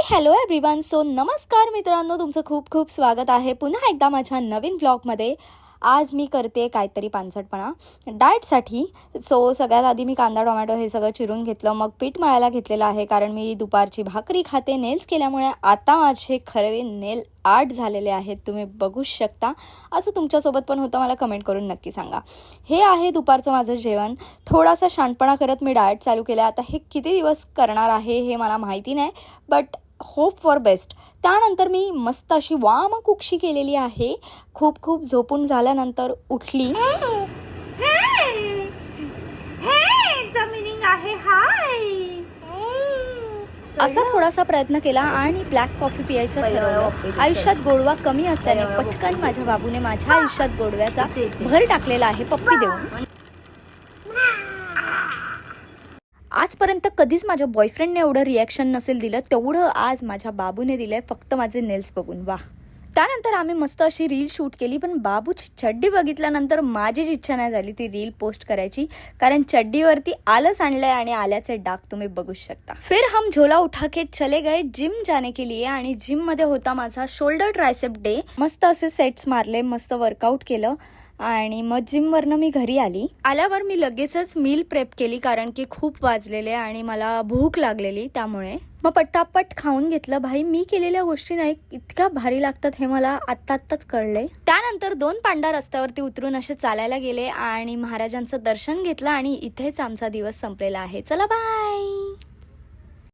Hello everyone. So नमस्कार मित्रांनो, तुमचं खूप खूप स्वागत आहे पुन्हा एकदा माझ्या नवीन ब्लॉगमध्ये. आज मी करते काहीतरी पानसटपणा डाएटसाठी. सो सगळ्यात आधी मी कांदा टोमॅटो हे सगळं चिरून घेतलं, मग पीठ मळायला घेतलेलं आहे कारण मी दुपारची भाकरी खाते. नेल्स केल्यामुळे आता माझे खरे नेल आर्ट झालेले आहेत, तुम्ही बघू शकता. असं तुमच्यासोबत पण होतं, मला कमेंट करून नक्की सांगा. हे आहे दुपारचं माझं जेवण. थोडासा शांतपणा करत मी डाएट चालू केलं. आता हे किती दिवस करणार आहे हे मला माहिती नाही, बट होप फॉर बेस्ट. त्यानंतर मी मस्त अशी वामकुक्षी केलेली आहे. खूप खूप झोपून झाल्यानंतर उठली. असा थोडासा प्रयत्न केला आणि ब्लॅक कॉफी पियायचं ठरवलं. आयुष्यात गोडवा कमी असल्याने पटकन माझ्या बाबूने माझ्या आयुष्यात गोडव्याचा भर टाकलेला आहे पप्पी देऊन. आजपर्यंत कधीच माझ्या बॉयफ्रेंडने एवढं रिॲक्शन नसेल दिलं तेवढं आज माझ्या बाबूने दिलंय फक्त माझे नेल्स बघून. वाह. त्यानंतर आम्ही मस्त अशी रील शूट केली, पण बाबूची चड्डी बघितल्यानंतर माझीच इच्छा नाही झाली ती रील पोस्ट करायची, कारण चड्डीवरती आलंच आणलंय आणि आल्याचे डाग तुम्ही बघू शकता. फिर हम झोला उठा के चले गए जिम जाने के लिए, आणि जिम मध्ये होता माझा शोल्डर ट्रायसेप डे. मस्त असे सेट्स मारले, मस्त वर्कआउट केलं आणि मग जिमवरनं मी घरी आली. आल्यावर मी लगेचच मील प्रेप केली कारण की खूप वाजलेले आणि मला भूक लागलेली, त्यामुळे मग पटापट खाऊन घेतलं. भाई, मी केलेल्या गोष्टी नाही इतक्या भारी लागतात हे मला आत्ताच कळले. त्यानंतर 2 पांडा रस्त्यावरती उतरून असे चालायला गेले आणि महाराजांचं दर्शन घेतलं आणि इथेच आमचा दिवस संपलेला आहे. चला बाय.